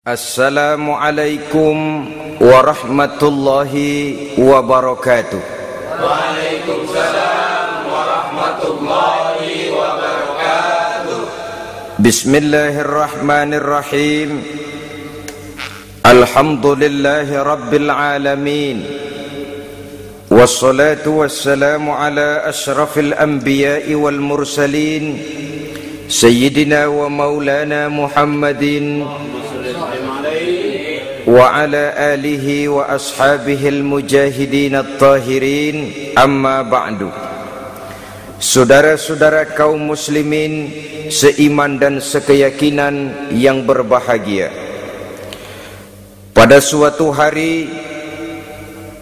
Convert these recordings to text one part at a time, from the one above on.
Assalamualaikum warahmatullahi wabarakatuh. Waalaikumsalam warahmatullahi wabarakatuh. Bismillahirrahmanirrahim. Alhamdulillahi rabbil alamin. Wassalatu wassalamu ala ashrafil anbiya'i wal mursalin, Sayyidina wa maulana Muhammadin wa ala alihi wa ashabihi al-mujahidin at-tahirin, amma ba'du. Saudara-saudara kaum muslimin seiman dan sekeyakinan yang berbahagia, pada suatu hari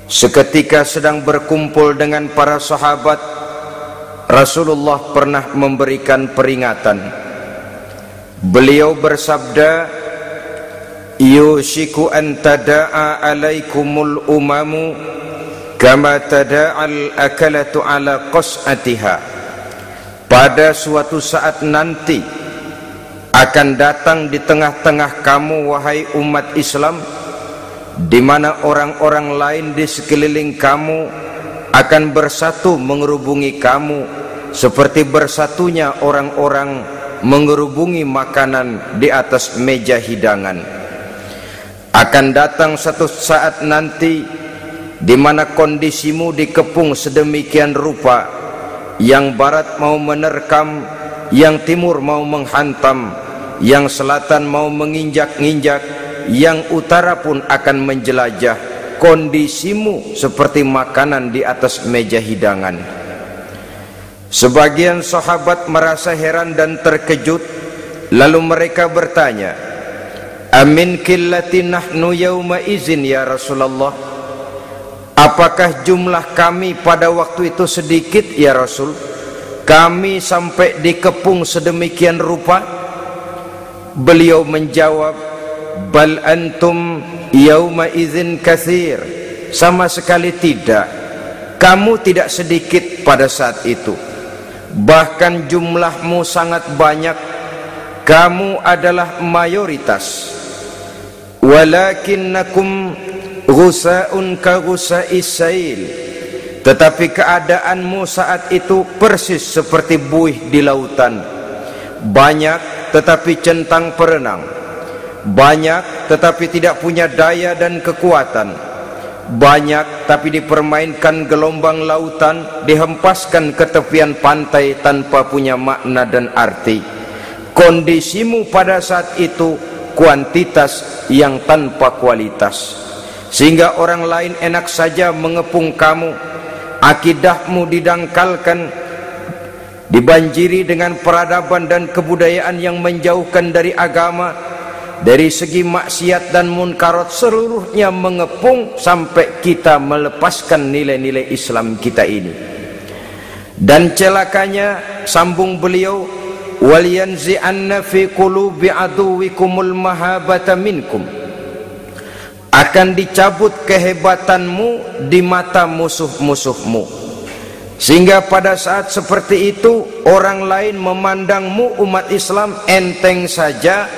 seketika sedang berkumpul dengan para sahabat, Rasulullah pernah memberikan peringatan. Beliau bersabda, yushiku an tada'a alaikumul umamu kama tada'al akalatu ala qas'atiha. Pada suatu saat nanti akan datang di tengah-tengah kamu, wahai umat Islam, di mana orang-orang lain di sekeliling kamu akan bersatu mengerubungi kamu seperti bersatunya orang-orang mengerubungi makanan di atas meja hidangan. Akan datang satu saat nanti di mana kondisimu dikepung sedemikian rupa, yang barat mau menerkam, yang timur mau menghantam, yang selatan mau menginjak-injak, yang utara pun akan menjelajah. Kondisimu seperti makanan di atas meja hidangan. Sebagian sahabat merasa heran dan terkejut, lalu mereka bertanya, amin qillati nahnu yawma izin ya Rasulullah, apakah jumlah kami pada waktu itu sedikit ya Rasul, kami sampai dikepung sedemikian rupa? Beliau menjawab, bal antum yawma izin katsir, sama sekali tidak, kamu tidak sedikit pada saat itu, bahkan jumlahmu sangat banyak, kamu adalah mayoritas. Walakinnakum ghusa'un ka ghusa'is sail, tetapi keadaanmu saat itu persis seperti buih di lautan, banyak tetapi centang perenang, banyak tetapi tidak punya daya dan kekuatan, banyak tapi dipermainkan gelombang lautan, dihempaskan ke tepian pantai tanpa punya makna dan arti. Kondisimu pada saat itu kuantitas yang tanpa kualitas, sehingga orang lain enak saja mengepung kamu. Akidahmu didangkalkan, dibanjiri dengan peradaban dan kebudayaan yang menjauhkan dari agama. Dari segi maksiat dan munkarat seluruhnya mengepung sampai kita melepaskan nilai-nilai Islam kita ini. Dan celakanya, sambung beliau, wal yanzi'anna fi qulubi aduwikumul mahabata minkum, akan dicabut kehebatanmu di mata musuh-musuhmu, sehingga pada saat seperti itu orang lain memandangmu umat Islam enteng saja,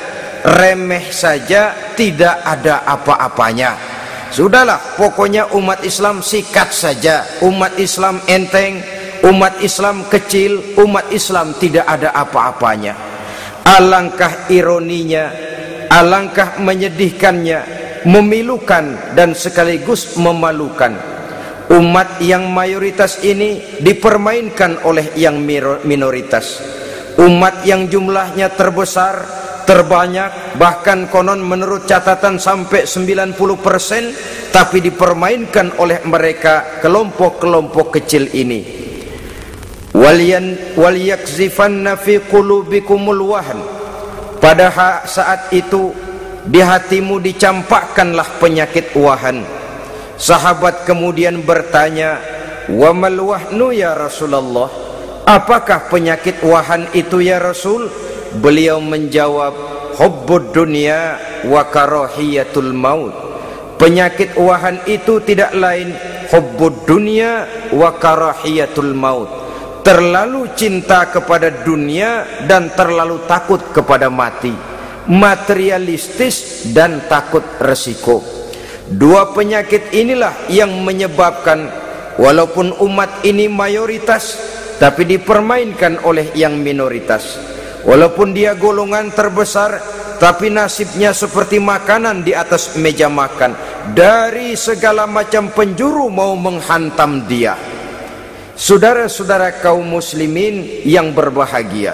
remeh saja, tidak ada apa-apanya. Sudahlah, pokoknya umat Islam sikat saja, umat Islam enteng, umat Islam kecil, umat Islam tidak ada apa-apanya. Alangkah ironinya, alangkah menyedihkannya, memilukan dan sekaligus memalukan. Umat yang mayoritas ini dipermainkan oleh yang minoritas. Umat yang jumlahnya terbesar, terbanyak, bahkan konon menurut catatan sampai 90%, tapi dipermainkan oleh mereka kelompok-kelompok kecil ini. Wal yakzifanna fi qulubikumul wahn, pada saat itu di hatimu dicampakkanlah penyakit wahan. Sahabat kemudian bertanya, wa mal wahnu ya Rasulullah, apakah penyakit wahan itu ya Rasul? Beliau menjawab, hubbud dunya wa karahiyatul maut. Penyakit wahan itu tidak lain hubbud dunya wa karahiyatul maut, terlalu cinta kepada dunia dan terlalu takut kepada mati. materialistis dan takut resiko. Dua penyakit inilah yang menyebabkan walaupun umat ini mayoritas, tapi dipermainkan oleh yang minoritas. Walaupun dia golongan terbesar, tapi nasibnya seperti makanan di atas meja makan. Dari segala macam penjuru mau menghantam dia. Saudara-saudara kaum muslimin yang berbahagia,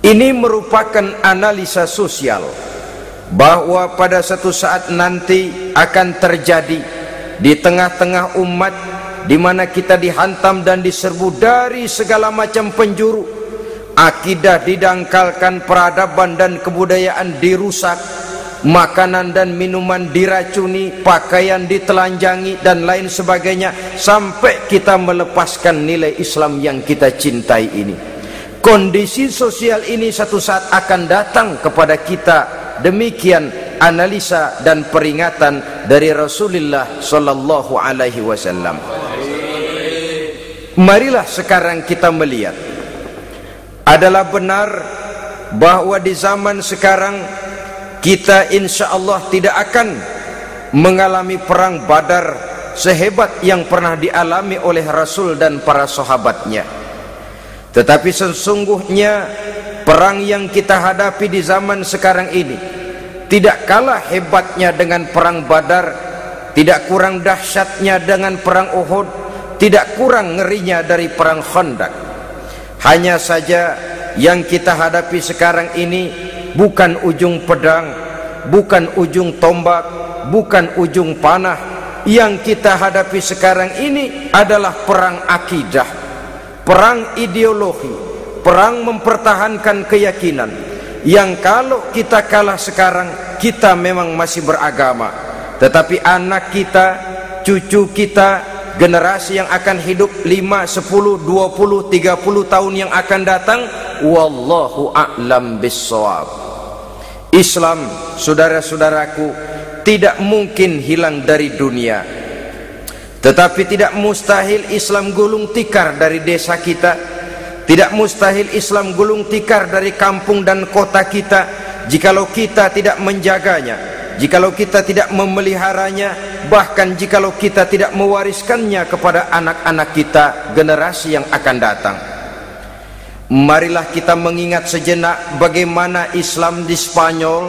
ini merupakan analisa sosial bahwa pada satu saat nanti akan terjadi di tengah-tengah umat di mana kita dihantam dan diserbu dari segala macam penjuru. Akidah didangkalkan, peradaban dan kebudayaan dirusak, makanan dan minuman diracuni, pakaian ditelanjangi dan lain sebagainya, sampai kita melepaskan nilai Islam yang kita cintai ini. Kondisi sosial ini satu saat akan datang kepada kita. Demikian analisa dan peringatan dari Rasulullah sallallahu alaihi wasallam. Marilah sekarang kita melihat, adalah benar bahwa di zaman sekarang kita insya Allah tidak akan mengalami perang Badar sehebat yang pernah dialami oleh Rasul dan para sahabatnya. Tetapi sesungguhnya perang yang kita hadapi di zaman sekarang ini tidak kalah hebatnya dengan perang Badar, tidak kurang dahsyatnya dengan perang Uhud, tidak kurang ngerinya dari perang Khandaq. Hanya saja yang kita hadapi sekarang ini bukan ujung pedang, bukan ujung tombak, bukan ujung panah. Yang kita hadapi sekarang ini adalah perang akidah, perang ideologi, perang mempertahankan keyakinan. Yang kalau kita kalah sekarang, kita memang masih beragama, tetapi anak kita, cucu kita, generasi yang akan hidup 5, 10, 20, 30 tahun yang akan datang, wallahu a'lam bissawab. Islam, saudara-saudaraku, tidak mungkin hilang dari dunia, tetapi tidak mustahil Islam gulung tikar dari desa kita, tidak mustahil Islam gulung tikar dari kampung dan kota kita, jikalau kita tidak menjaganya, jikalau kita tidak memeliharanya, bahkan jikalau kita tidak mewariskannya kepada anak-anak kita, generasi yang akan datang. Marilah kita mengingat sejenak bagaimana Islam di Spanyol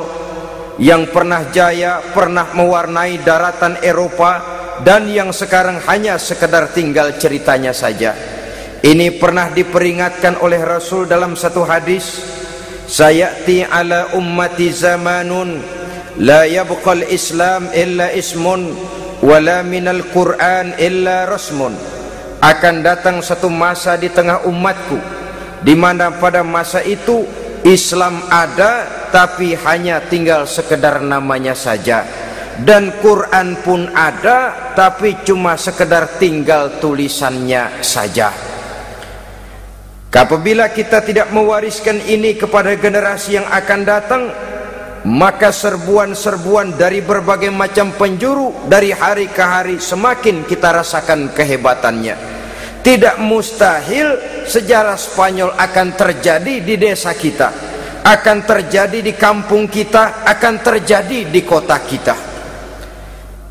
yang pernah jaya, pernah mewarnai daratan Eropa, dan yang sekarang hanya sekedar tinggal ceritanya saja. Ini pernah diperingatkan oleh Rasul dalam satu hadis, sayati ala ummati zamanun la yabqal Islam illa ismun wala minal Quran illa rasmun. Akan datang satu masa di tengah umatku di mana pada masa itu Islam ada tapi hanya tinggal sekedar namanya saja, dan Quran pun ada tapi cuma sekedar tinggal tulisannya saja. Apabila kita tidak mewariskan ini kepada generasi yang akan datang, maka serbuan-serbuan dari berbagai macam penjuru dari hari ke hari semakin kita rasakan kehebatannya. Tidak mustahil sejarah Spanyol akan terjadi di desa kita, akan terjadi di kampung kita, akan terjadi di kota kita.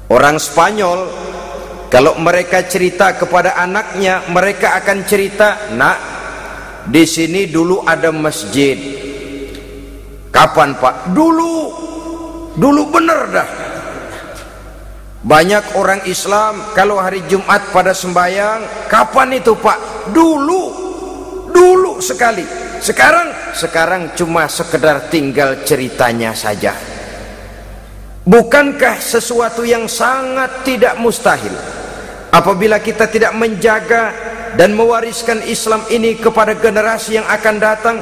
Orang Spanyol kalau mereka cerita kepada anaknya, mereka akan cerita, nak, di sini dulu ada masjid. Kapan Pak? Dulu bener dah. Banyak orang Islam kalau hari Jumat pada sembahyang, kapan itu Pak? Dulu sekali. Sekarang cuma sekedar tinggal ceritanya saja. Bukankah sesuatu yang sangat tidak mustahil apabila kita tidak menjaga dan mewariskan Islam ini kepada generasi yang akan datang,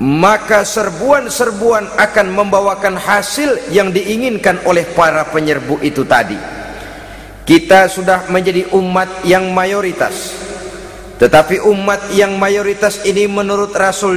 maka serbuan-serbuan akan membawakan hasil yang diinginkan oleh para penyerbu itu tadi. Kita sudah menjadi umat yang mayoritas, tetapi umat yang mayoritas ini menurut Rasul